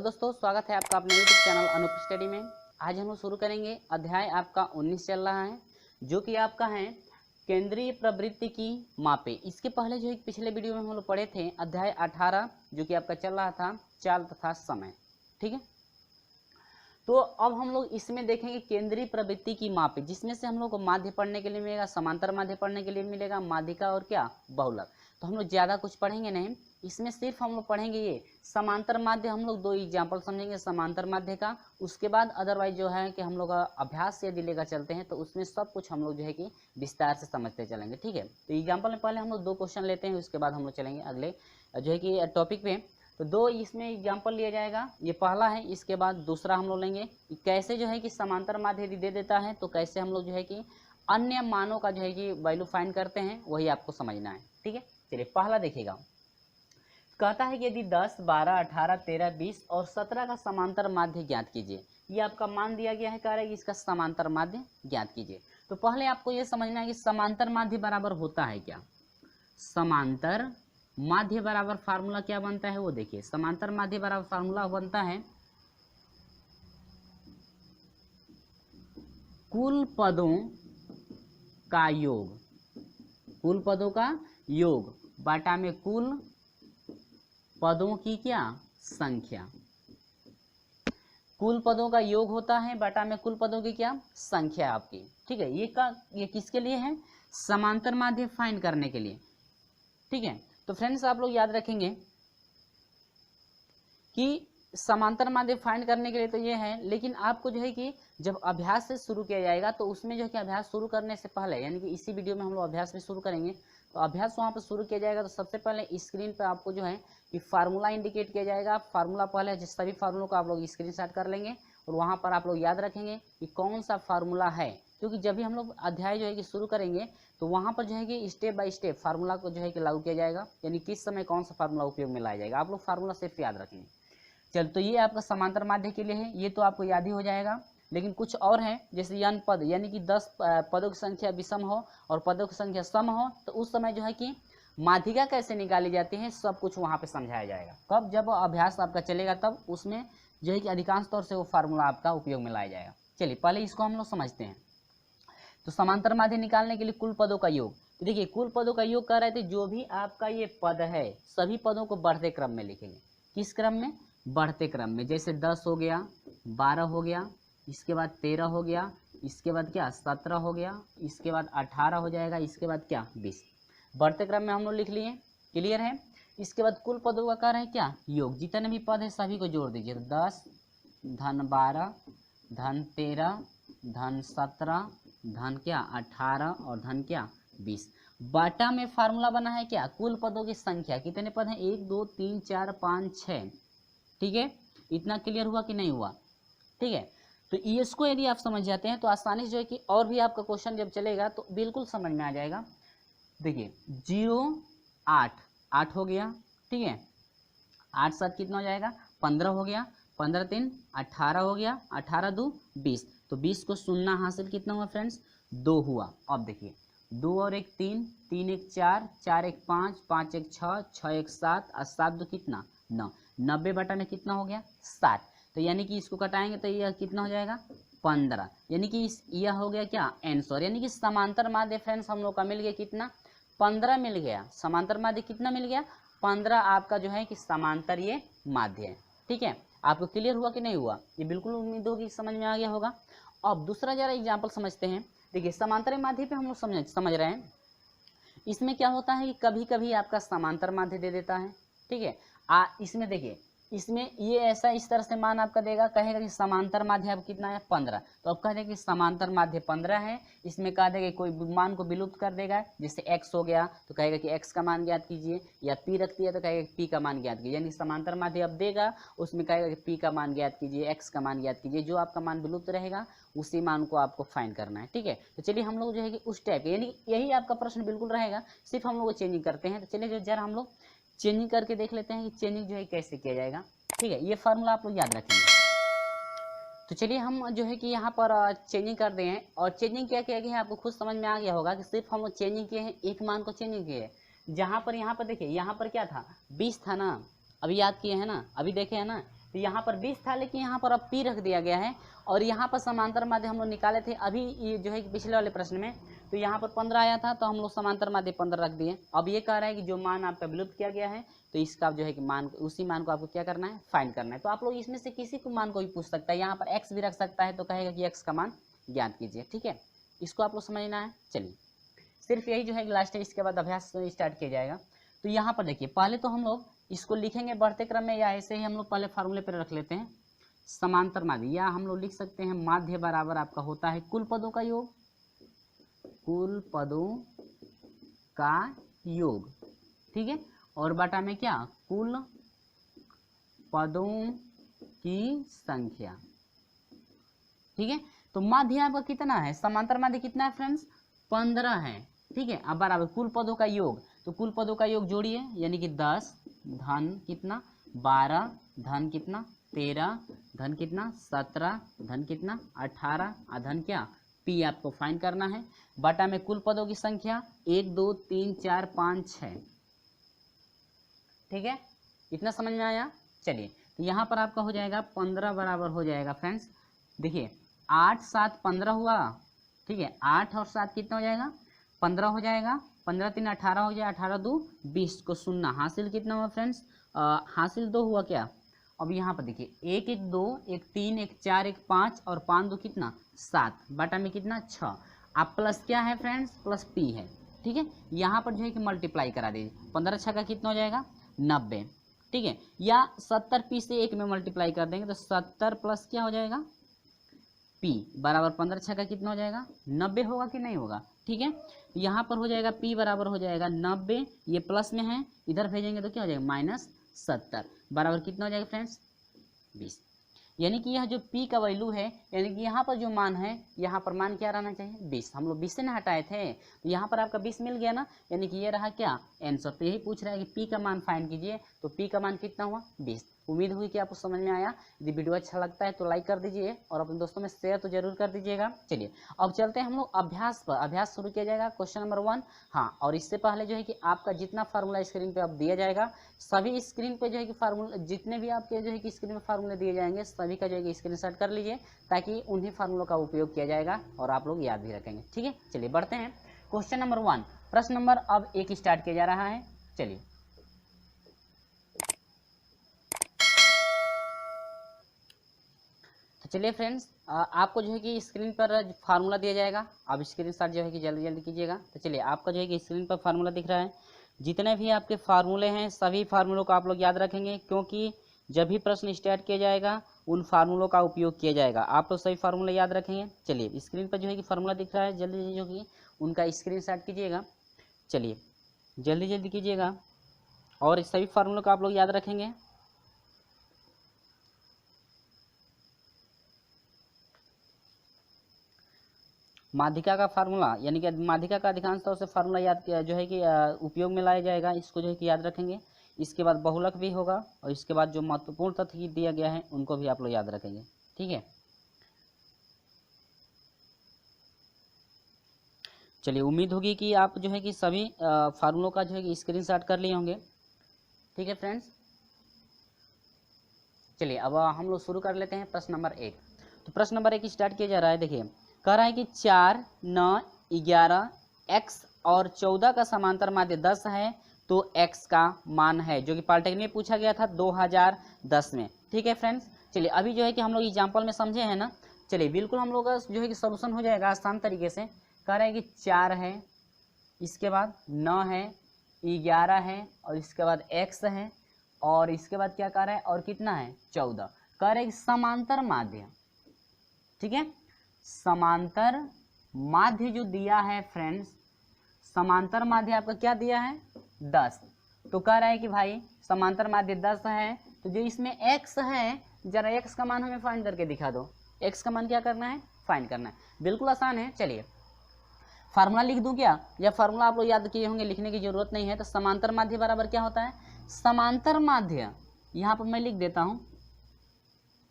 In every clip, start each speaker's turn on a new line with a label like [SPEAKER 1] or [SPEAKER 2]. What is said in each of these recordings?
[SPEAKER 1] दोस्तों, स्वागत है आपका अपने YouTube चैनल अनूप स्टडी में। आज हम लोग शुरू करेंगे अध्याय आपका 19 चल रहा है, जो कि आपका है केंद्रीय प्रवृत्ति की मापे। इसके पहले जो एक पिछले वीडियो में हम लोग पढ़े थे अध्याय 18, जो कि आपका चल रहा था चाल तथा समय। ठीक है, तो अब हम लोग इसमें देखेंगे केंद्रीय प्रवृत्ति की मापे, जिसमें से हम लोग को माध्य पढ़ने के लिए मिलेगा, समांतर माध्य पढ़ने के लिए मिलेगा, माध्यिका और क्या बहुलक। तो हम लोग ज़्यादा कुछ पढ़ेंगे नहीं, इसमें सिर्फ हम लोग पढ़ेंगे ये समांतर माध्य। हम लोग दो एग्जाम्पल समझेंगे समांतर माध्य का, उसके बाद अदरवाइज जो है कि हम लोग अभ्यास यदि लेकर चलते हैं तो उसमें सब कुछ हम लोग जो है कि विस्तार से समझते चलेंगे। ठीक है, तो एग्जाम्पल में पहले हम लोग दो क्वेश्चन लेते हैं, उसके बाद हम लोग चलेंगे अगले जो है कि टॉपिक पे। तो दो इसमें एग्जाम्पल लिया जाएगा, ये पहला है, इसके बाद दूसरा हम लोग लेंगे कैसे जो है कि समांतर माध्य यदि दे देता है तो कैसे हम लोग जो है कि अन्य मानों का जो है कि वैल्यू फाइंड करते हैं, वही आपको समझना है। ठीक है, चलिए पहला देखिएगा। कहता है कि यदि 10, 12, 18, 13, 20 और 17 का समांतर माध्य ज्ञात कीजिए। ये आपका मान दिया गया है, कह रहा है कि इसका समांतर माध्य ज्ञात कीजिए। तो पहले आपको ये समझना है कि समांतर माध्य बराबर होता है क्या। समांतर माध्य बराबर फार्मूला क्या बनता है वो देखिए। समांतर माध्य बराबर फार्मूला बनता है कुल पदों का योग, कुल पदों का योग बाटा में कुल पदों की क्या संख्या। कुल पदों का योग होता है बाटा में कुल पदों की क्या संख्या आपकी। ठीक है, ये किसके लिए है, समांतर माध्य फाइंड करने के लिए। ठीक है, तो फ्रेंड्स आप लोग याद रखेंगे कि समांतर माध्य फाइंड करने के लिए तो ये है, लेकिन आपको जो है कि जब अभ्यास से शुरू किया जाएगा तो उसमें जो है कि अभ्यास शुरू करने से पहले, यानी कि इसी वीडियो में हम लोग अभ्यास में शुरू करेंगे, तो अभ्यास वहाँ पर शुरू किया जाएगा तो सबसे पहले स्क्रीन पर आपको जो है कि फार्मूला इंडिकेट किया जाएगा। फार्मूला पहले जिस सभी फार्मूलों को आप लोग स्क्रीनशॉट कर लेंगे और वहाँ पर आप लोग याद रखेंगे कि कौन सा फार्मूला है, क्योंकि जब भी हम लोग अध्याय जो है कि शुरू करेंगे तो वहाँ पर जो है कि स्टेप बाय स्टेप फार्मूला को जो है कि लागू किया जाएगा, यानी किस समय कौन सा फार्मूला उपयोग में लाया जाएगा। आप लोग फार्मूला सिर्फ याद रखेंगे। चल, तो ये आपका समांतर माध्य के लिए है, ये तो आपको याद ही हो जाएगा। लेकिन कुछ और है, जैसे यन पद, यानी कि 10 पदों की संख्या विषम हो और पदों की संख्या सम हो, तो उस समय जो है कि माध्यिका कैसे निकाली जाती है सब कुछ वहाँ पे समझाया जाएगा। कब, जब अभ्यास आपका चलेगा तब उसमें जो है कि अधिकांश तौर से वो फार्मूला आपका उपयोग में लाया जाएगा। चलिए पहले इसको हम लोग समझते हैं। तो समांतर माध्य निकालने के लिए कुल पदों का योग, तो देखिए कुल पदों का योग कर रहे थे, जो भी आपका ये पद है सभी पदों को बढ़ते क्रम में लिखेंगे। किस क्रम में, बढ़ते क्रम में। जैसे 10 हो गया, 12 हो गया, इसके बाद 13 हो गया, इसके बाद क्या 17 हो गया, इसके बाद 18 हो जाएगा, इसके बाद क्या 20। बढ़ते क्रम में हम लोग लिख लिए, क्लियर है। इसके बाद कुल पदों का कार्य है क्या योग, जितने भी पद है सभी को जोड़ दीजिए। तो 10 धन 12 धन 13 धन 17 धन क्या 18 और धन क्या 20। बाटा में फार्मूला बना है क्या कुल पदों की संख्या। कितने पद हैं, 1 2 3 4 5 6। ठीक है, इतना क्लियर हुआ कि नहीं हुआ। ठीक है, तो इसको यदि आप समझ जाते हैं तो आसानी से जो है कि और भी आपका क्वेश्चन जब चलेगा तो बिल्कुल समझ में आ जाएगा। देखिए 0 8 8 हो गया। ठीक है, 8 7 कितना हो जाएगा 15 हो गया, 15 3 18 हो गया, 18 2 20। तो 20 को शून्य हासिल कितना हुआ फ्रेंड्स 2 हुआ। अब देखिए 2 और 1 3, 3 1 4, 4 1 5, 5 1 6, 6 1 7 और 7 2 कितना 9। 90 बटा में कितना हो गया 7। तो यानी कि इसको कटाएंगे तो यह कितना हो जाएगा 15, यानी कि यह हो गया क्या आंसर। यानी कि समांतर माध्य फ्रेंड्स हम लोग का मिल गया कितना 15 मिल गया। समांतर माध्य कितना मिल गया 15 आपका जो है कि समांतर ये माध्य है। ठीक है, आपको क्लियर हुआ कि नहीं हुआ, ये बिल्कुल उम्मीद होगी समझ में आ गया होगा। अब दूसरा जरा एग्जाम्पल समझते हैं। देखिए समांतर माध्य पे हम लोग समझ रहे हैं। इसमें क्या होता है कि कभी कभी आपका समांतर माध्य दे देता है। ठीक है, इसमें देखिए, इसमें ये ऐसा इस तरह से मान आपका देगा, कहेगा कि समांतर माध्य अब कितना है 15। तो अब कह देगा कि समांतर माध्य 15 है। इसमें कह देगा कोई मान को विलुप्त कर देगा, जैसे x हो गया तो कहेगा कि x का मान ज्ञात कीजिए, या p रख दिया तो कहेगा कि p का मान ज्ञात कीजिए। यानी समांतर माध्य अब देगा, उसमें कहेगा कि p का मान ज्ञात कीजिए, x का मान ज्ञात कीजिए। जो आपका मान विलुप्त रहेगा उसी मान को आपको फाइंड करना है। ठीक है, तो चलिए हम लोग जो है कि उस टाइप, यानी यही आपका प्रश्न बिल्कुल रहेगा, सिर्फ हम लोग चेंजिंग करते हैं। तो चलिए जो जरा हम लोग चेंजिंग करके देख लेते हैं कि चेंजिंग जो है कैसे किया जाएगा। ठीक है, ये फार्मूला आप लोग याद रखेंगे। तो चलिए हम जो है कि यहाँ पर चेंजिंग कर रहे हैं, और चेंजिंग क्या किया गया है आपको खुद समझ में आ गया होगा कि सिर्फ हम लोग चेंजिंग किए हैं, एक मान को चेंजिंग किए हैं। जहाँ पर यहाँ पर देखिए, यहाँ पर क्या था 20 था ना, अभी याद किए हैं ना, अभी देखे हैं ना तो यहाँ पर 20 था, लेकिन यहाँ पर अब p रख दिया गया है। और यहाँ पर समांतर माध्य हम लोग निकाले थे अभी ये जो है कि पिछले वाले प्रश्न में, तो यहाँ पर 15 आया था, तो हम लोग समांतर माध्य 15 रख दिए। अब ये कह रहा है कि जो मान आपका विलुप्त किया गया है, तो इसका जो है कि मान, उसी मान को आपको क्या करना है, फाइंड करना है। तो आप लोग इसमें से किसी को मान को भी पूछ सकता है, यहाँ पर x भी रख सकता है, तो कहेगा कि x का मान ज्ञात कीजिए। ठीक है, इसको आप लोग समझना है। चलिए, सिर्फ यही जो है लास्ट है, इसके बाद अभ्यास स्टार्ट किया जाएगा। तो यहाँ पर देखिए, पहले तो हम लोग इसको लिखेंगे बढ़ते क्रम में, या ऐसे ही हम लोग पहले फार्मूले पर रख लेते हैं। समांतर माध्य, या हम लोग लिख सकते हैं माध्य बराबर आपका होता है कुल पदों का योग, कुल पदों का योग। ठीक है, और बटा में क्या, कुल पदों की संख्या। ठीक है, तो माध्य आपका कितना है, समांतर माध्य कितना है फ्रेंड्स, 15 है। ठीक है, अब बराबर कुल पदों का योग, तो कुल पदों का योग जोड़िए, यानी कि 10 धन कितना 12 धन कितना 13 धन कितना 17 धन कितना 18 धन क्या p आपको फाइंड करना है। बटा में कुल पदों की संख्या 1 2 3 4 5 6। ठीक है, इतना समझ में आया। चलिए, तो यहाँ पर आपका हो जाएगा 15 बराबर हो जाएगा फ्रेंड्स, देखिए 8 7 15 हुआ। ठीक है, 8 और 7 कितना हो जाएगा, 15 हो जाएगा, 15 3 18 हो जाएगा, 18 2 20 को सुनना हासिल कितना हुआ फ्रेंड्स, हासिल 2 हुआ क्या। अब यहाँ पर देखिए 1 1 2 1 3 1 4 1 5 और 5 2 कितना 7, बटा में कितना 6। अब प्लस क्या है फ्रेंड्स, प्लस p है। ठीक है, यहाँ पर जो है कि मल्टीप्लाई करा दीजिए, 15 6 का कितना हो जाएगा 90। ठीक है, या 70 p से 1 में मल्टीप्लाई कर देंगे, तो 70 प्लस क्या हो जाएगा p बराबर 15 6 का कितना हो जाएगा 90 होगा कि नहीं होगा। ठीक है, यहाँ पर हो जाएगा p बराबर हो जाएगा 90, ये प्लस में है, इधर भेजेंगे तो क्या हो जाएगा -70 बराबर कितना हो जाएगा फ्रेंड्स 20। यानी कि यह जो p का वैल्यू है, यानी कि यहाँ पर जो मान है, यहाँ पर मान क्या रहना चाहिए 20। हम लोग 20 से ना हटाए थे, तो यहाँ पर आपका 20 मिल गया ना, यानी कि ये रहा क्या आंसर। तो यही पूछ रहा है कि p का मान फाइंड कीजिए, तो p का मान कितना हुआ 20। उम्मीद हुई कि आपको समझ में आया। यदि वीडियो अच्छा लगता है तो लाइक कर दीजिए और अपने दोस्तों में शेयर तो जरूर कर दीजिएगा। चलिए, अब चलते हैं हम लोग अभ्यास पर। अभ्यास शुरू किया जाएगा क्वेश्चन नंबर 1। हाँ, और इससे पहले जो है कि आपका जितना फार्मूला स्क्रीन पे अब दिया जाएगा, सभी स्क्रीन पे जो है कि फार्मूला, जितने भी आपके जो है कि स्क्रीन में फार्मूले दिए जाएंगे, सभी का जो है कि स्क्रीनशॉट कर लीजिए, ताकि उन्हीं फार्मूलों का उपयोग किया जाएगा और आप लोग याद भी रखेंगे। ठीक है, चलिए बढ़ते हैं क्वेश्चन नंबर 1। प्रश्न नंबर अब 1 स्टार्ट किया जा रहा है। चलिए, तो चलिए फ्रेंड्स, आपको जो है कि स्क्रीन पर फार्मूला दिया जाएगा, आप स्क्रीनशॉट जो है कि जल्दी जल्दी कीजिएगा। तो चलिए, आपका जो है कि स्क्रीन पर फार्मूला दिख रहा है। जितने भी आपके फार्मूले हैं, सभी फार्मूलों को आप लोग याद रखेंगे, क्योंकि जब भी प्रश्न स्टार्ट किया जाएगा उन फार्मूलों का उपयोग किया जाएगा। आप लोग सभी फार्मूले याद रखेंगे। चलिए, स्क्रीन पर जो है कि फार्मूला दिख रहा है, जल्दी जल्दी जो कि उनका स्क्रीनशॉट कीजिएगा। चलिए, जल्दी जल्दी कीजिएगा और सभी फार्मूलों को आप लोग याद रखेंगे। माध्यिका का फार्मूला, यानी कि माध्यिका का अधिकांश तौर से फार्मूला याद किया जो है कि उपयोग में लाया जाएगा, इसको जो है कि याद रखेंगे। इसके बाद बहुलक भी होगा, और इसके बाद जो महत्वपूर्ण तथ्य दिया गया है उनको भी आप लोग याद रखेंगे। ठीक है, चलिए, उम्मीद होगी कि आप जो है कि सभी फार्मूलों का जो है कि स्क्रीनशॉट कर लिए होंगे। ठीक है फ्रेंड्स, चलिए अब हम लोग शुरू कर लेते हैं प्रश्न नंबर 1। तो प्रश्न नंबर 1 स्टार्ट किया जा रहा है। देखिए, कह रहा है कि 4 9 11 x और 14 का समांतर माध्य 10 है, तो x का मान है, जो कि पॉलिटेक्निक में पूछा गया था 2010 में। ठीक है फ्रेंड्स, चलिए अभी जो है कि हम लोग एग्जाम्पल में समझे हैं ना। चलिए, बिल्कुल हम लोग का जो है कि सोल्यूशन हो जाएगा आसान तरीके से। कह रहा है कि 4 है, इसके बाद 9 है, 11 है, और इसके बाद x है, और इसके बाद क्या कह रहा है, और कितना है 14। कह रहे समांतर माध्य। ठीक है, समांतर माध्य जो दिया है फ्रेंड्स, समांतर माध्य आपका क्या दिया है 10। तो कह रहा है कि भाई समांतर माध्य 10 है, तो जो इसमें x है, जरा x का मान हमें फाइंड करके दिखा दो। x का मान क्या करना है, फाइंड करना है। बिल्कुल आसान है। चलिए, फार्मूला लिख दूं क्या, या फार्मूला आप लोग याद किए होंगे, लिखने की जरूरत नहीं है। तो समांतर माध्य बराबर क्या होता है, समांतर माध्य, यहाँ पर मैं लिख देता हूँ,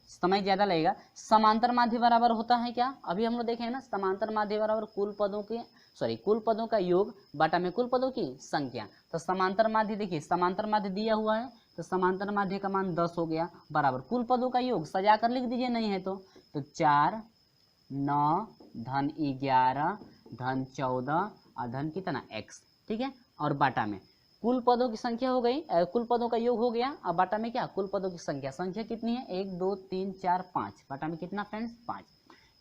[SPEAKER 1] समय ज्यादा लगेगा। समांतर माध्य बराबर होता है क्या, अभी हम लोग देखें ना, समांतर माध्य बराबर कुल पदों का योग बटा में कुल पदों की संख्या। तो समांतर माध्य देखिए, समांतर माध्य दिया हुआ है, तो समांतर माध्य का मान 10 हो गया बराबर कुल पदों का योग सजा कर लिख दीजिए, नहीं है तो 4 9 धन 11 धन 14 और धन कितना x, ठीक है। और बाटा में कुल पदों की संख्या हो गई, कुल पदों का योग हो गया। अब बाटा में क्या, कुल पदों की संख्या कितनी है 1 2 3 4 5, बाटा में कितना फ्रेंड्स 5।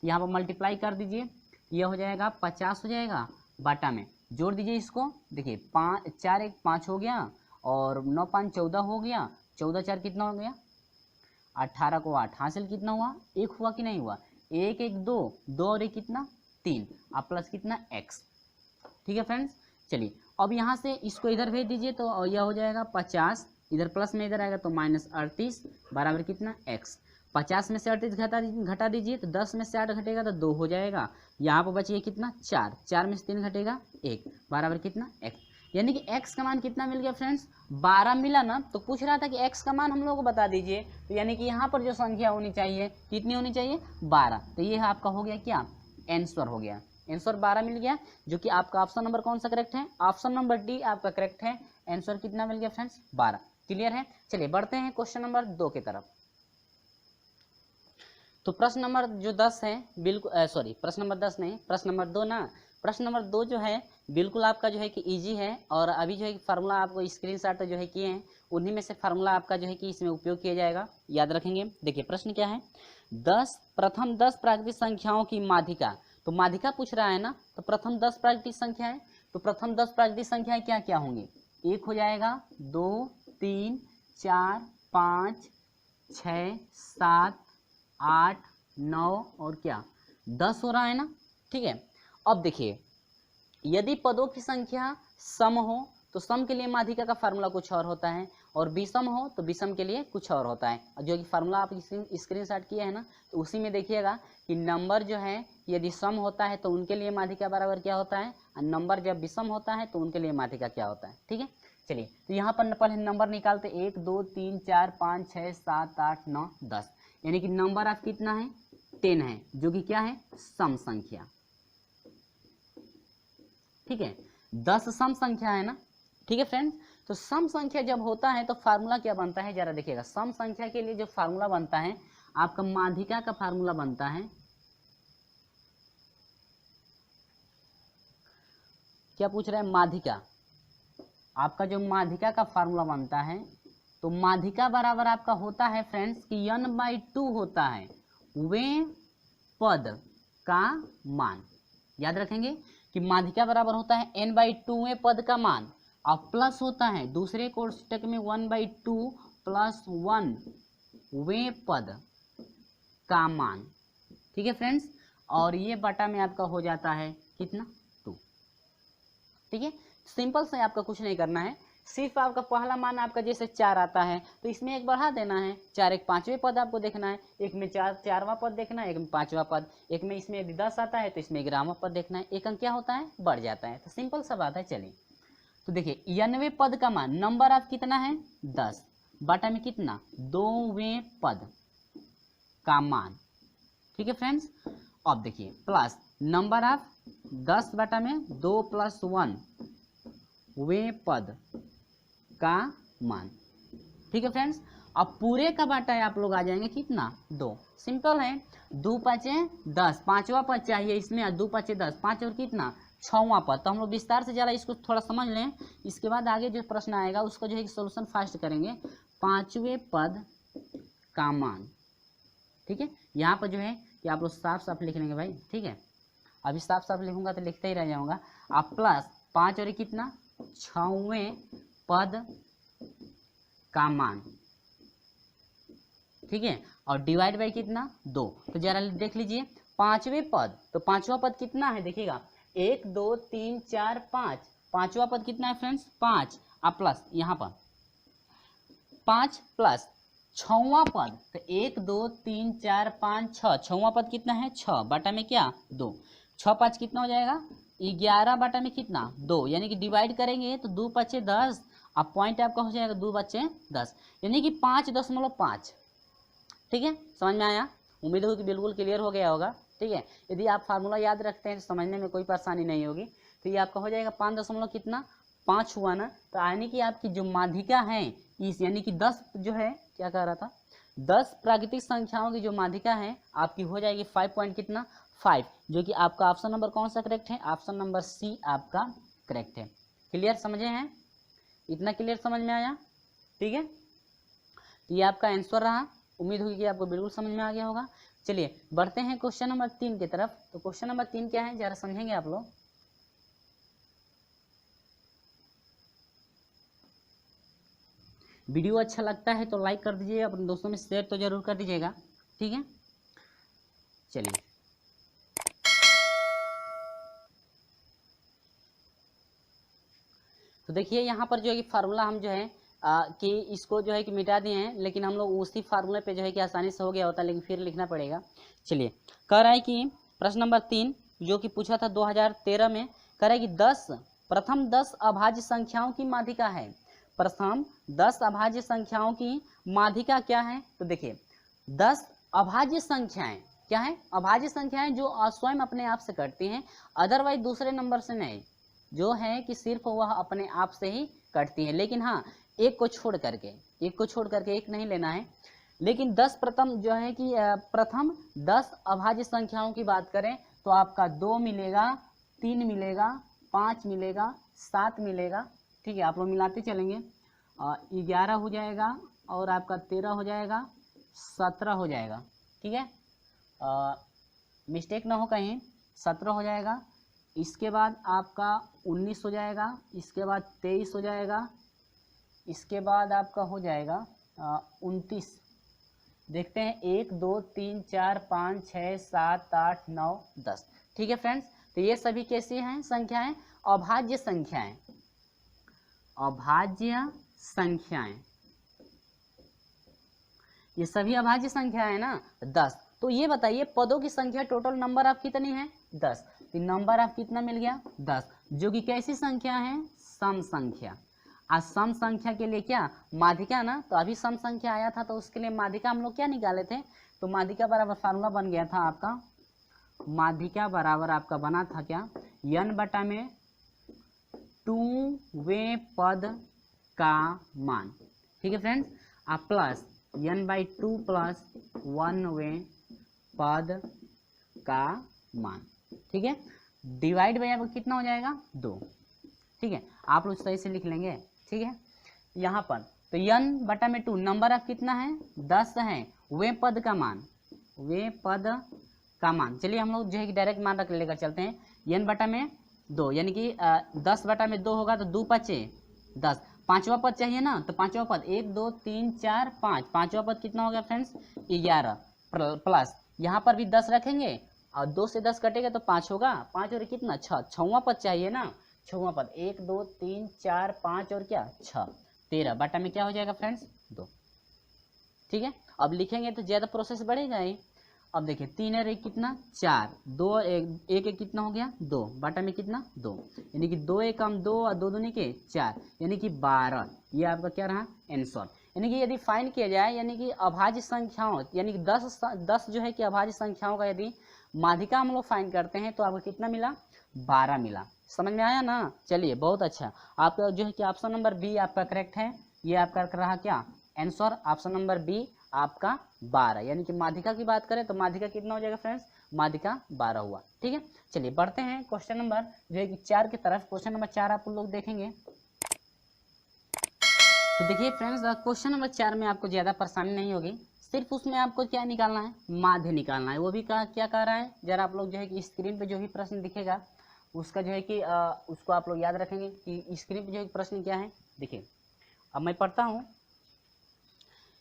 [SPEAKER 1] यहाँ पर मल्टीप्लाई कर दीजिए, यह हो जाएगा 50 हो जाएगा, बाटा में जोड़ दीजिए इसको, देखिए 5 4 1 5 हो गया और 9 5 14 हो गया, 14 4 कितना हो गया 18 को 8 हासिल कितना हुआ 1 हुआ कि नहीं हुआ, 1 1 2 2 और 1 कितना 3 अब प्लस कितना x, ठीक है फ्रेंड्स। चलिए अब यहाँ से इसको इधर भेज दीजिए तो यह हो जाएगा 50, इधर प्लस में इधर आएगा तो -38 बराबर कितना x। 50 में से 38 घटा दीजिए तो 10 में से 8 घटेगा तो 2 हो जाएगा, यहाँ पर बचिए कितना 4, 4 में से 3 घटेगा 1 बराबर कितना x। यानी कि x का मान कितना मिल गया फ्रेंड्स 12 मिला ना। तो पूछ रहा था कि x का मान हम लोग को बता दीजिए, तो यानी कि यहाँ पर जो संख्या होनी चाहिए कितनी होनी चाहिए 12, तो ये आपका हो गया क्या आंसर हो गया, आंसर 12 मिल गया, जो कि आपका ऑप्शन नंबर कौन सा करेक्ट है, ऑप्शन नंबर डी आपका करेक्ट है। आंसर कितना मिल गया फ्रेंड्स 12, क्लियर है। चलिए बढ़ते हैं क्वेश्चन नंबर 2 की तरफ। तो प्रश्न नंबर जो 10 है बिल्कुल सॉरी प्रश्न नंबर 10 नहीं, प्रश्न नंबर 2 ना, प्रश्न नंबर 2 जो है बिल्कुल आपका जो है कि इजी है। और अभी जो है फार्मूला आपको स्क्रीनशॉट जो है किए हैं, उन्हीं में से फार्मूला आपका जो है कि इसमें उपयोग किया जाएगा, याद रखेंगे। देखिए प्रश्न क्या है, प्रथम 10 प्राकृतिक संख्याओं की माध्यिका, तो माध्यिका पूछ रहा है ना, तो प्रथम 10 प्राकृतिक संख्या है, तो प्रथम 10 प्राकृतिक संख्याएं क्या क्या होंगी, 1 हो जाएगा 2 3 4 5 6 7 8 9 और क्या 10 हो रहा है ना, ठीक है। अब देखिए यदि पदों की संख्या सम हो तो सम के लिए माध्यिका का फार्मूला कुछ और होता है, और विषम हो तो विषम के लिए कुछ और होता है। जो कि फार्मूला आप स्क्रीनशॉट किए हैं ना, तो उसी में देखिएगा कि नंबर जो है यदि सम होता है तो उनके लिए माध्यिका बराबर क्या होता है, और नंबर जब विषम होता है तो उनके लिए माध्यिका क्या होता है, ठीक है। चलिए तो यहाँ पर पहले नंबर निकालते 1 2 3 4 5 6 7 8 9 10, यानी कि नंबर ऑफ कितना है 10 है, जो कि क्या है सम संख्या, ठीक है। 10 सम संख्या है ना, ठीक है फ्रेंड्स। तो सम संख्या जब होता है तो फार्मूला क्या बनता है जरा देखिएगा, सम संख्या के लिए जो फार्मूला बनता है आपका माध्यिका का फार्मूला बनता है, क्या पूछ रहा है माध्यिका, आपका जो माध्यिका का फार्मूला बनता है, तो माध्यिका बराबर आपका होता है फ्रेंड्स कि n/2 होता है वे पद का मान, याद रखेंगे कि माध्यिका बराबर होता है n/2 पद का मान, और प्लस होता है दूसरे कोष्टक में 1/2 प्लस 1 वे पद का मान, ठीक है फ्रेंड्स। और ये बटा में आपका हो जाता है कितना 2, ठीक है। सिंपल से आपका कुछ नहीं करना है, सिर्फ आपका पहला मान आपका जैसे 4 आता है तो इसमें 1 बढ़ा देना है, 4 1 5वें पद आपको देखना है, एक में 4वां पद देखना है, एक में 5वां पद, एक में इसमें यदि 10 आता है तो इसमें 11वां पद देखना है, एक अंक क्या होता है बढ़ जाता है। तो सिंपल सा बात है। चलिए तो देखिए 91वें पद का मान, नंबर ऑफ कितना है 10 बटा में कितना 2वें पद का मान, ठीक है फ्रेंड्स। अब देखिए प्लस नंबर ऑफ 10 बटा में 2 + 1 वे पद का मान, ठीक है फ्रेंड्स। अब पूरे का बाटा है आप लोग आ जाएंगे कितना 2, सिंपल है, 2 5 10, 5वां पद चाहिए इसमें, 2 5 10, 5 और कितना 6वां पद। तो हम लोग विस्तार से जरा इसको थोड़ा समझ लें, इसके बाद आगे जो प्रश्न आएगा उसका जो है सोल्यूशन फास्ट करेंगे। 5वें पद का मान, ठीक है। यहाँ पर जो है कि आप लोग साफ साफ लिख लेंगे भाई, ठीक है। अभी साफ साफ लिखूंगा तो लिखते ही रह जाऊंगा। आप प्लस 5 और कितना 6वें पद का मान, ठीक है, और डिवाइड बाई कितना 2। तो जरा देख लीजिए 5वें पद, तो 5वां पद कितना है देखिएगा 1 2 3 4 5, 5वां पद कितना है फ्रेंड्स 5, अब प्लस यहाँ पर 5 प्लस 6वां पद, तो 1 2 3 4 5 6, 6वां पद कितना है 6 बटा में क्या 2, 6 5 कितना हो जाएगा 11 बटा में कितना 2, यानी कि डिवाइड करेंगे तो 2 5 10, अब पॉइंट आपका हो जाएगा 2 5 10, यानी कि 5.5, ठीक है। समझ में आया, उम्मीद हो कि बिल्कुल क्लियर हो गया होगा, ठीक है। यदि आप फार्मूला याद रखते हैं तो समझने में कोई परेशानी नहीं होगी। तो ये आपका हो जाएगा 5 दशमलव कितना 5 हुआ ना, तो यानी कि आपकी जो माध्यिका है इस यानी कि 10 जो है क्या कह रहा था 10 प्राकृतिक संख्याओं की जो माध्यिका है आपकी हो जाएगी 5 पॉइंट कितना 5, जो कि आपका ऑप्शन नंबर कौन सा करेक्ट है, ऑप्शन नंबर सी आपका करेक्ट है। क्लियर समझे हैं, इतना क्लियर समझ में आया, ठीक है। तो ये आपका आंसर रहा, उम्मीद होगी कि आपको बिल्कुल समझ में आ गया होगा। चलिए बढ़ते हैं क्वेश्चन नंबर 3 की तरफ। तो क्वेश्चन नंबर 3 क्या है जरा समझेंगे आप लोग। वीडियो अच्छा लगता है तो लाइक कर दीजिए, अपने दोस्तों में शेयर तो जरूर कर दीजिएगा, ठीक है। चलिए तो देखिए यहाँ पर जो है कि फार्मूला हम जो है कि इसको जो है कि मिटा दिए हैं, लेकिन हम लोग उसी फार्मूले पे जो है कि आसानी से हो गया होता, लेकिन फिर लिखना पड़ेगा। चलिए कह रहा है कि प्रश्न नंबर 3 जो कि पूछा था 2013 में, कह रहा है कि प्रथम 10 अभाज्य संख्याओं की माध्यिका है। प्रथम 10 अभाज्य संख्याओं की माध्यिका क्या है, तो देखिए 10 अभाज्य संख्याएं क्या है, अभाज्य संख्याएं जो स्वयं अपने आप से कटती हैं, अदरवाइज दूसरे नंबर से नहीं, जो है कि सिर्फ वह अपने आप से ही कटती है, लेकिन हाँ एक को छोड़ करके एक नहीं लेना है। लेकिन 10 प्रथम जो है कि प्रथम 10 अभाज्य संख्याओं की बात करें तो आपका 2 मिलेगा, 3 मिलेगा, 5 मिलेगा, 7 मिलेगा, ठीक है। आप लोग मिलाते चलेंगे, 11 हो जाएगा और आपका 13 हो जाएगा, 17 हो जाएगा, ठीक है, मिस्टेक ना हो कहीं, 17 हो जाएगा। इसके बाद आपका 19 हो जाएगा, इसके बाद 23 हो जाएगा, इसके बाद आपका हो जाएगा 29। देखते हैं 1 2 3 4 5 6 7 8 9 10, ठीक है फ्रेंड्स। तो ये सभी कैसी हैं संख्याएं, अभाज्य संख्याएं, अभाज्य संख्याएं, ये सभी अभाज्य संख्या है ना 10। तो ये बताइए पदों की संख्या टोटल नंबर ऑफ कितनी है 10, तो नंबर ऑफ कितना मिल गया 10, जो कि कैसी संख्या है सम संख्या। आज सम संख्या के लिए क्या माध्यिका ना, तो अभी सम संख्या आया था तो उसके लिए माध्यिका हम लोग क्या निकाले थे, तो माध्यिका बराबर फार्मूला बन गया था आपका, माध्यिका बराबर आपका बना था क्या n बटा में 2वें पद का मान, ठीक है फ्रेंड्स, आप प्लस n/2 प्लस 1वें पद का मान, ठीक है, डिवाइड बाई आपका कितना हो जाएगा 2, ठीक है। आप लोग सही से लिख लेंगे, ठीक है। यहाँ पर तो n बटा में 2 नंबर ऑफ कितना है 10 है, वे पद का मान, वे पद का मान, चलिए हम लोग जो है कि डायरेक्ट मान रख लेकर चलते हैं, n बटा में 2 यानी कि 10 बटा में 2 होगा तो 2 पचे 10, पांचवा पद चाहिए ना, तो पांचवा पद 1 2 3 4 5, पांचवा पद कितना हो गया फ्रेंड्स 11 प्लस यहाँ पर भी 10 रखेंगे और 2 से 10 कटेगा तो 5 होगा, 5 और कितना 6, छठवां पद चाहिए ना, छठवां पद 1 2 3 4 5 और क्या 6, 13 बटा में क्या हो जाएगा फ्रेंड्स 2, ठीक है। अब लिखेंगे तो ज़्यादा प्रोसेस बढ़ेगा ही। अब देखिए 3 और 1 कितना 4, 2 और 1 कितना हो गया 2 बटा में कितना 2, यानी कि 2 1 कम 2 और 2 दूनी के 4, यानी कि 12, ये आपका क्या रहा आंसर। यानी कि यदि फाइंड किया जाए यानी कि अभाज्य संख्याओं यानी कि 10 जो है कि अभाज्य संख्याओं का यदि माध्यिका हम लोग फाइंड करते हैं तो आपको कितना मिला 12 मिला, समझ में आया ना। चलिए बहुत अच्छा, आपका जो है कि ऑप्शन नंबर बी आपका करेक्ट है, ये आपका रहा क्या आंसर, ऑप्शन नंबर बी आपका 12, यानी कि माध्यिका की बात करें तो माध्यिका कितना हो जाएगा फ्रेंड्स, माध्यिका 12 हुआ, ठीक है। चलिए बढ़ते हैं क्वेश्चन नंबर जो है कि 4 की तरफ। क्वेश्चन नंबर 4 आप लोग देखेंगे तो देखिए फ्रेंड्स क्वेश्चन नंबर 4 में आपको ज़्यादा परेशानी नहीं होगी, सिर्फ उसमें आपको क्या निकालना है माध्य निकालना है। वो भी क्या कह रहा है जरा आप लोग जो है कि स्क्रीन पे जो भी प्रश्न दिखेगा उसका जो है कि उसको आप लोग याद रखेंगे कि स्क्रीन पे जो है प्रश्न क्या है। देखिए अब मैं पढ़ता हूँ,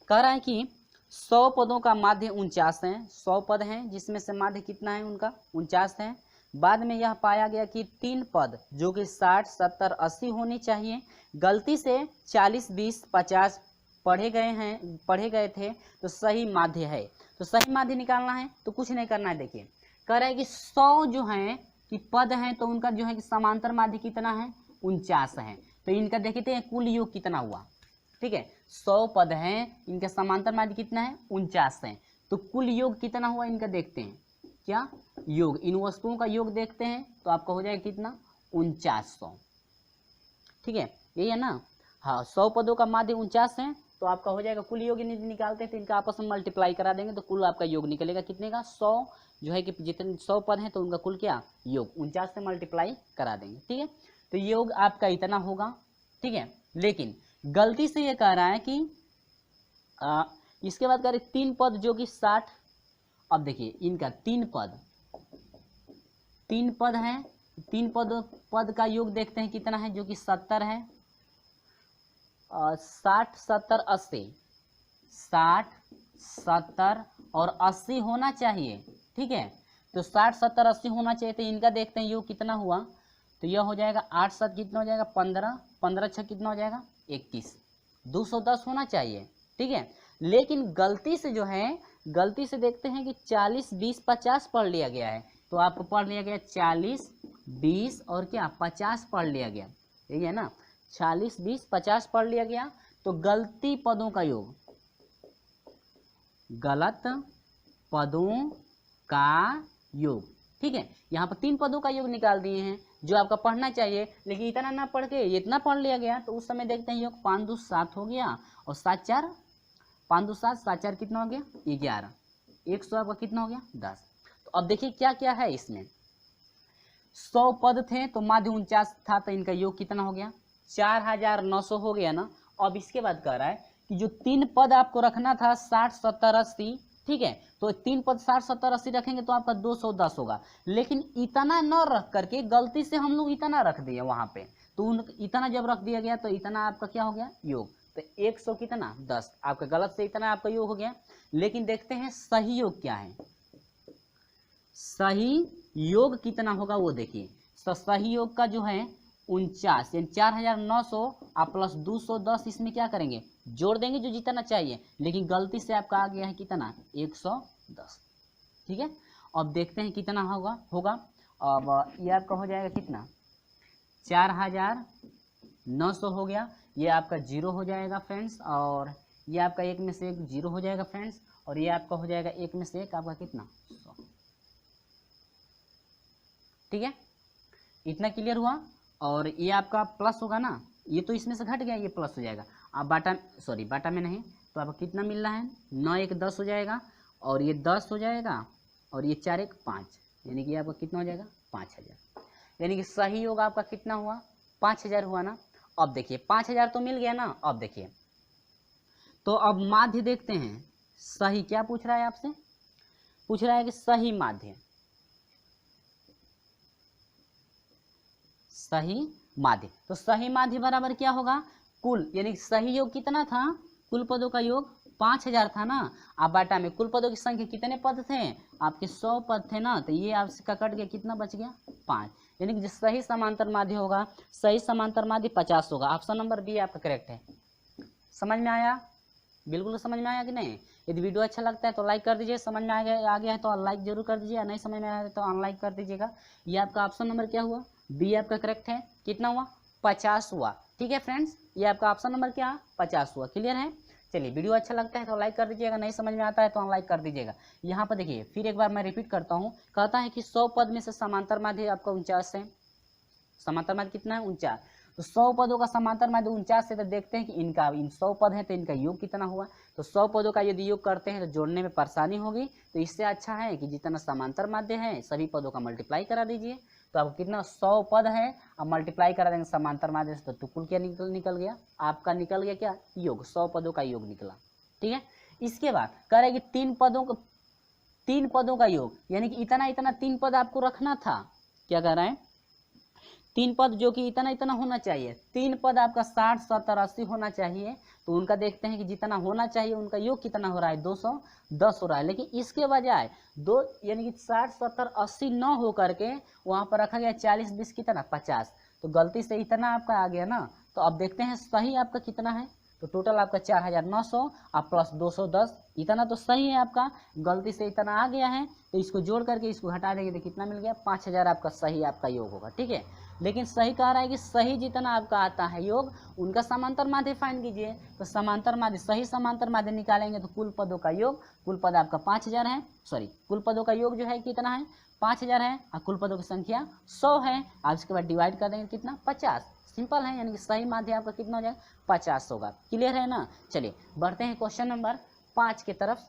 [SPEAKER 1] कह रहा है कि 100 पदों का माध्य 49 है, 100 पद हैं जिसमें से माध्य कितना है उनका 49 है। बाद में यह पाया गया कि 3 पद जो कि 60 70 80 होनी चाहिए गलती से 40 20 50 पढ़े गए थे तो सही माध्य है। तो सही माध्य निकालना है तो कुछ नहीं करना है। देखिए कह रहा है कि 100 जो है कि पद हैं तो उनका जो है कि समांतर माध्य कितना है 49 है, तो इनका देखते हैं कुल योग कितना हुआ, ठीक है। 100 पद हैं, इनका समांतर माध्य कितना है 49 है, तो कुल योग कितना हुआ इनका देखते हैं, क्या योग इन वस्तुओं का योग देखते हैं तो आपका हो जाएगा कितना 4900, ठीक है, यही है ना। हाँ, 100 पदों का माध्य 49 है, तो आपका हो जाएगा कुल योग निकालते हैं तो इनका आपस में मल्टीप्लाई करा देंगे तो कुल आपका योग निकलेगा कितने का 100 जो है कि जितने 100 पद हैं तो उनका कुल क्या योग 49 से मल्टीप्लाई करा देंगे। ठीक है, तो योग आपका इतना होगा। ठीक है, लेकिन गलती से ये कह रहा है कि इसके बाद कह रहे 3 पद जो कि 60। अब देखिए इनका 3 पद है, 3 पद का योग देखते हैं कितना है, जो कि 70 है। 60 70 80, 60 70 और 80 होना चाहिए। ठीक है, तो 60 70 80 होना चाहिए, तो इनका देखते हैं योग कितना हुआ। तो यह हो जाएगा 8 7 कितना हो जाएगा 15, 15 6 कितना हो जाएगा 21, 210 होना चाहिए। ठीक है, लेकिन गलती से जो है, गलती से देखते हैं कि 40 20 50 पढ़ लिया गया है। तो आपको पढ़ लिया गया 40 20 और क्या 50 पढ़ लिया गया, यही है ना, 40 20 50 पढ़ लिया गया। तो गलती पदों का योग, गलत पदों का योग। ठीक है, यहाँ पर 3 पदों का योग निकाल दिए हैं जो आपका पढ़ना चाहिए, लेकिन इतना ना पढ़ के इतना पढ़ लिया गया। तो उस समय देखते हैं योग 5 2 7 हो गया और 7 4 5 2 7 7 4 कितना हो गया 11, 100 आपका कितना हो गया 10। तो अब देखिए क्या क्या है इसमें, 100 पद थे तो माध्य 49 था, तो इनका योग कितना हो गया 4900 हो गया ना। अब इसके बाद कह रहा है कि जो 3 पद आपको रखना था 60 70 80, ठीक है, तो 3 पद 60 70 80 रखेंगे तो आपका 210 होगा। लेकिन इतना न रख करके गलती से हम लोग इतना रख दिए वहां पे, तो इतना जब रख दिया गया तो इतना आपका क्या हो गया योग, तो 100 कितना 10 आपका गलत से इतना आपका योग हो गया। लेकिन देखते हैं सही योग क्या है, सही योग कितना होगा वो देखिए। तो सही योग का जो है 49 यानी 4900 आप प्लस 210 इसमें क्या करेंगे जोड़ देंगे जो जितना चाहिए, लेकिन गलती से आपका आ गया है कितना 110। ठीक है, अब देखते हैं कितना होगा। अब ये आपका हो जाएगा कितना 4900 हो गया, ये आपका 0 हो जाएगा फ्रेंड्स, और ये आपका 1 में से 1 0 हो जाएगा फ्रेंड्स, और ये आपका हो जाएगा 1 में से 1 आपका कितना 100। ठीक है, इतना क्लियर हुआ। और ये आपका प्लस होगा ना, ये तो इसमें से घट गया, ये प्लस हो जाएगा। आप बाटा में नहीं, तो आपको कितना मिल रहा है 9 1 10 हो जाएगा, और ये 10 हो जाएगा, और ये 4 1 5, यानी कि आपका कितना हो जाएगा 5000। यानी कि सही योग आपका कितना हुआ 5000 हुआ ना। अब देखिए 5000 तो मिल गया ना। अब देखिए, तो अब माध्य देखते हैं, सही क्या पूछ रहा है आपसे, पूछ रहा है कि सही माध्य, सही माध्य। तो सही माध्य बराबर क्या होगा कुल, यानी सही योग कितना था, कुल पदों का योग 5000 था ना। आप बाटा में कुल पदों की संख्या कितने पद थे आपके 100 पद थे ना, तो ये आपका कट गया कितना बच गया 5, यानी कि जो सही समांतर माध्य होगा, सही समांतर माध्य 50 होगा। ऑप्शन नंबर बी आपका करेक्ट है। समझ में आया, बिल्कुल समझ में आया कि नहीं। यदि वीडियो अच्छा लगता है तो लाइक कर दीजिए, समझ में आ गया है तो लाइक जरूर कर दीजिए, नहीं समझ में आया तो अनलाइक कर दीजिएगा। ये आपका ऑप्शन नंबर क्या हुआ बी आपका करेक्ट है। कितना हुआ 50 हुआ। ठीक है फ्रेंड्स, ये आपका ऑप्शन नंबर क्या 50 हुआ। क्लियर है। चलिए, वीडियो अच्छा लगता है तो लाइक कर दीजिएगा, नहीं समझ में आता है तो अनलाइक कर दीजिएगा। यहाँ पर देखिए फिर एक बार मैं रिपीट करता हूँ, कहता है कि 100 पद में से समांतर माध्य आपका 49 है। समांतर माध्य कितना है 49, तो 100 पदों का समांतर माध्य 49 से, तो देखते हैं कि इनका इन 100 पद है तो इनका योग कितना हुआ। तो 100 पदों का यदि योग करते हैं तो जोड़ने में परेशानी होगी, तो इससे अच्छा है कि जितना समांतर माध्य है सभी पदों का मल्टीप्लाई करा दीजिए। तो आपको कितना 100 पद है, अब मल्टीप्लाई करा देंगे समांतर माध्य से, तो कुल क्या निकल गया आपका, निकल गया क्या योग, 100 पदों का योग निकला। ठीक है, इसके बाद कह रहे कि 3 पदों का योग, यानी कि इतना 3 पद आपको रखना था। क्या कह रहा है 3 पद जो कि इतना होना चाहिए, 3 पद आपका 60 70 80 होना चाहिए। तो उनका देखते हैं कि जितना होना चाहिए उनका योग कितना हो रहा है 210 हो रहा है, लेकिन इसके बजाय दो यानी कि 60 70 80 न हो करके वहां पर रखा गया 40 20 कितना 50, तो गलती से इतना आपका आ गया ना। तो अब देखते हैं सही आपका कितना है, तो टोटल आपका 4900 आप प्लस 210, इतना तो सही है आपका, गलती से इतना आ गया है तो इसको जोड़ करके इसको हटा देंगे तो कितना मिल गया 5000 आपका सही आपका योग होगा। ठीक है, लेकिन सही कह रहा है कि सही जितना आपका आता है योग उनका समांतर माध्य फाइंड कीजिए। तो समांतर माध्य, सही समांतर माध्य निकालेंगे तो कुल पदों का योग, कुल पद आपका 5000 है, कुल पदों का योग जो है कितना है 5000 है, और कुल पदों की संख्या 100 है। आप इसके बाद डिवाइड कर देंगे कितना 50, सिंपल है, यानी कि सही माध्य आपका कितना हो जाएगा 50 होगा। क्लियर है ना। चलिए बढ़ते हैं क्वेश्चन नंबर 5 की तरफ।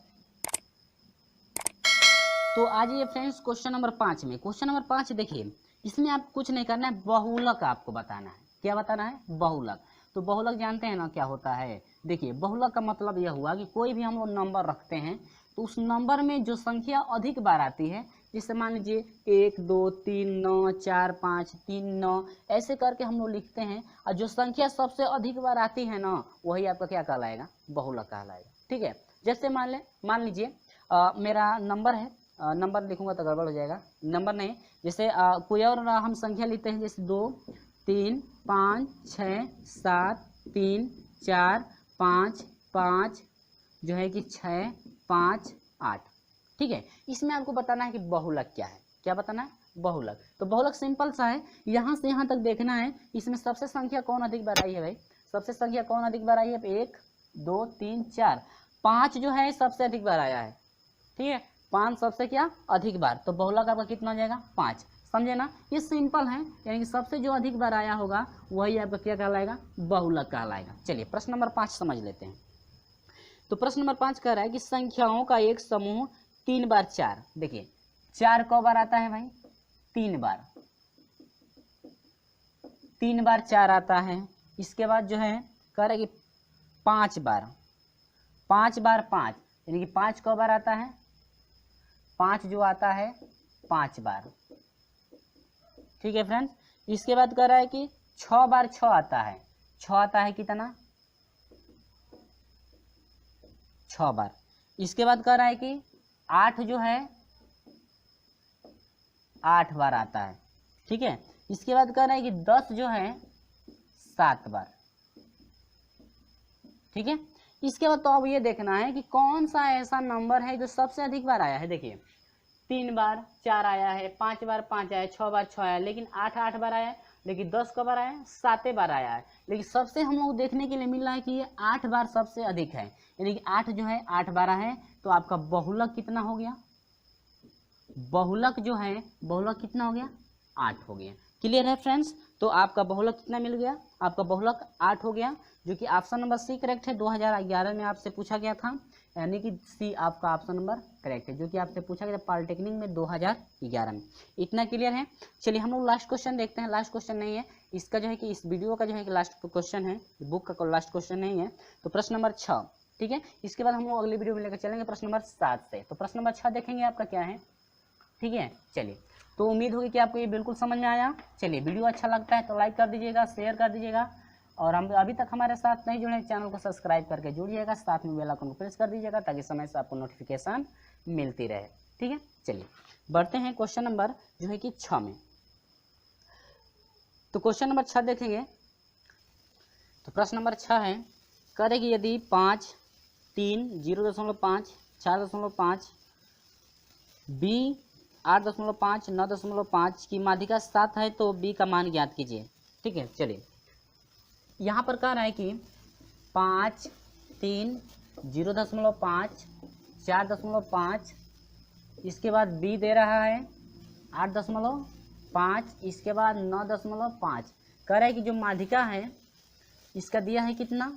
[SPEAKER 1] तो आ जाइए फ्रेंड्स क्वेश्चन नंबर 5 में। क्वेश्चन नंबर 5 देखिए, इसमें आप कुछ नहीं करना है, बहुलक आपको बताना है। क्या बताना है? बहुलक। तो बहुलक जानते हैं ना क्या होता है। देखिए बहुलक का मतलब यह हुआ कि कोई भी हम लोग नंबर रखते हैं तो उस नंबर में जो संख्या अधिक बार आती है, जैसे मान लीजिए 1 2 3 9 4 5 3 9 ऐसे करके हम लोग लिखते हैं, और जो संख्या सबसे अधिक बार आती है ना वही आपका क्या कहलाएगा? बहुलक कहलाएगा। ठीक है। जैसे मान लीजिए मेरा नंबर है, नंबर लिखूंगा तो गड़बड़ हो जाएगा, नंबर नहीं, जैसे कोई और हम संख्या लेते हैं, जैसे 2 3 5 6 7 3 4 5 5 जो है कि 6 5 8। ठीक है। इसमें आपको बताना है कि बहुलक क्या है। क्या बताना है? बहुलक। तो बहुलक सिंपल सा है, यहाँ से यहाँ तक देखना है इसमें सबसे संख्या कौन अधिक बार आई है भाई, सबसे संख्या कौन अधिक बार आई है? 1 2 3 4 5 जो है सबसे अधिक बार आया है। ठीक है, 5 सबसे क्या अधिक बार, तो बहुलक आपका कितना हो जाएगा? 5। समझे ना, ये सिंपल है, यानी कि सबसे जो अधिक बार आया होगा वही आपका क्या कहलाएगा? बहुलक कहलाएगा। चलिए प्रश्न नंबर 5 समझ लेते हैं। तो प्रश्न नंबर 5 कह रहा है कि संख्याओं का एक समूह 3 बार 4। देखिए 4 कौ बार आता है भाई? 3 बार, 3 बार 4 आता है। इसके बाद जो है कह रहा है कि 5 बार, 5 बार 5, यानी कि 5 कौ बार आता है? 5 जो आता है 5 बार। ठीक है फ्रेंड्स। इसके बाद कह रहा है कि 6 बार 6 आता है। 6 आता है कितना? 6 बार। इसके बाद कह रहा है कि 8 जो है 8 बार आता है। ठीक है। इसके बाद कह रहा है कि 10 जो है 7 बार। ठीक है। इसके बाद तो अब ये देखना है कि कौन सा ऐसा नंबर है जो सबसे अधिक बार आया है। देखिए 3 बार 4 आया है, 5 बार 5 आया है, 6 बार 6 आया है, लेकिन 8 बार आया है, लेकिन 10 कब बार आया है? 7 बार आया है। लेकिन सबसे हम लोग देखने के लिए मिल रहा है कि ये 8 बार सबसे अधिक है, यानी कि 8 जो है 8 बार है। तो आपका बहुलक कितना हो गया? बहुलक जो है बहुलक कितना हो गया? 8 हो गया। क्लियर है फ्रेंड्स। तो आपका बहुलक कितना मिल गया? आपका बहुलक 8 हो गया, जो कि ऑप्शन नंबर सी करेक्ट है। 2011 में आपसे पूछा गया था, यानी कि सी आपका ऑप्शन नंबर करेक्ट है, जो कि आपसे पूछा गया पॉलिटेक्निक में 2011 में। इतना क्लियर है। चलिए हम लोग लास्ट क्वेश्चन देखते हैं। लास्ट क्वेश्चन नहीं है इसका, जो है कि इस वीडियो का जो है कि लास्ट क्वेश्चन है, बुक का लास्ट क्वेश्चन नहीं है। तो प्रश्न नंबर 6। ठीक है। इसके बाद हम लोग अगली वीडियो में लेकर चलेंगे प्रश्न नंबर 7 से। तो प्रश्न नंबर 6 देखेंगे आपका क्या है। ठीक है। चलिए, तो उम्मीद होगी कि आपको ये बिल्कुल समझ में आया। चलिए वीडियो अच्छा लगता है तो लाइक कर दीजिएगा, शेयर कर दीजिएगा, और हम अभी तक हमारे साथ नहीं जुड़े हैं चैनल को सब्सक्राइब करके जुड़िएगा, साथ में बेल आइकन को प्रेस कर दीजिएगा ताकि समय से आपको नोटिफिकेशन मिलती रहे। ठीक है। चलिए बढ़ते हैं क्वेश्चन नंबर जो है कि 6 में। तो क्वेश्चन नंबर 6 देखेंगे। तो प्रश्न नंबर 6 है, करें कि यदि 5 3 0.5 4.5 बी 8.5 9.5 की माध्यिका 7 है तो बी का मान ज्ञात कीजिए। ठीक है। चलिए यहाँ पर कह रहा है कि 5 3 0.5 4.5, इसके बाद बी दे रहा है 8.5, इसके बाद 9.5। कह रहा है कि जो माध्यिका है इसका दिया है कितना?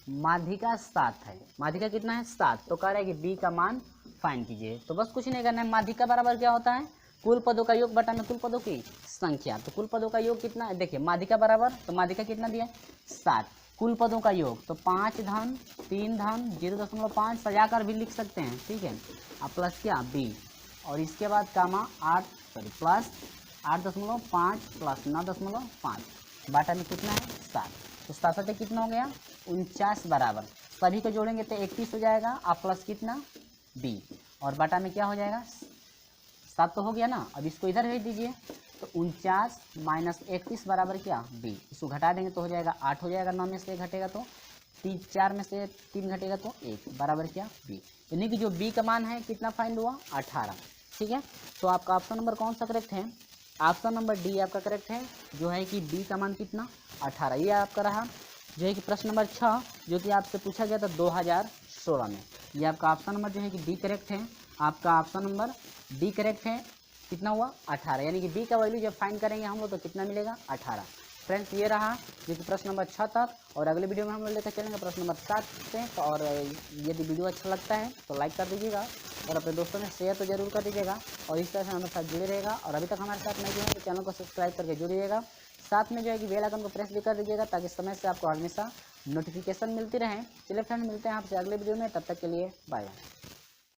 [SPEAKER 1] माध्यिका 7 है। माध्यिका कितना है? 7। तो कह रहा है कि बी का मान फाइंड कीजिए। तो बस कुछ नहीं करना है, माध्यिका बराबर क्या होता है? कुल पदों का योग बटा में कुल पदों की संख्या। तो कुल पदों का योग कितना है? देखिए माध्यिका बराबर, तो माध्यिका कितना दिया है? 7। कुल पदों का योग तो 5 धन 3 धन 0.5 सजाकर भी लिख सकते हैं। ठीक है। अब प्लस क्या? बी, और इसके बाद कामा 8 प्लस 8.5 प्लस 9.5 बाटा में कितना है? 7। तो 7 से कितना हो गया? 49 बराबर, सभी को जोड़ेंगे तो 31 हो जाएगा। आप प्लस कितना? बी, और बाटा में क्या हो जाएगा? 7 तो हो गया ना। अब इसको इधर भेज दीजिए, तो 49 माइनस 31 बराबर क्या? बी। इसको घटा देंगे तो हो जाएगा 8 हो जाएगा। 9 में से 1 घटेगा तो 4 में से 3 घटेगा तो 1 बराबर क्या? बी। यानी कि जो बी का मान है कितना फाइंड हुआ? 18। ठीक है। तो आपका ऑप्शन नंबर कौन सा करेक्ट है? ऑप्शन नंबर डी आपका करेक्ट है, जो है कि बी का मान कितना? 18। ये आपका रहा जो है कि प्रश्न नंबर 6, जो कि आपसे पूछा गया था 2016 में। ये आपका ऑप्शन नंबर जो है कि डी करेक्ट है। आपका ऑप्शन नंबर डी करेक्ट है। कितना हुआ 18, यानी कि बी का वैल्यू जब फाइंड करेंगे हम लोग तो कितना मिलेगा 18। फ्रेंड्स ये रहा जो कि प्रश्न नंबर 6 तक, और अगले वीडियो में हम लोग लेकर चलेंगे प्रश्न नंबर 7 से। तो और यदि वीडियो अच्छा लगता है तो लाइक कर दीजिएगा और अपने दोस्तों में शेयर तो जरूर कर दीजिएगा, और इस तरह से हमारे साथ जुड़े रहेगा। और अभी तक हमारे साथ नहीं जुड़े तो चैनल को सब्सक्राइब करके जुड़िएगा, साथ में जो है कि बेल आइकन को प्रेस भी कर दीजिएगा ताकि समय से आपको हमेशा नोटिफिकेशन मिलती रहे। चलिए फ्रेंड मिलते हैं आपसे अगले वीडियो में, तब तक के लिए बाय बाय।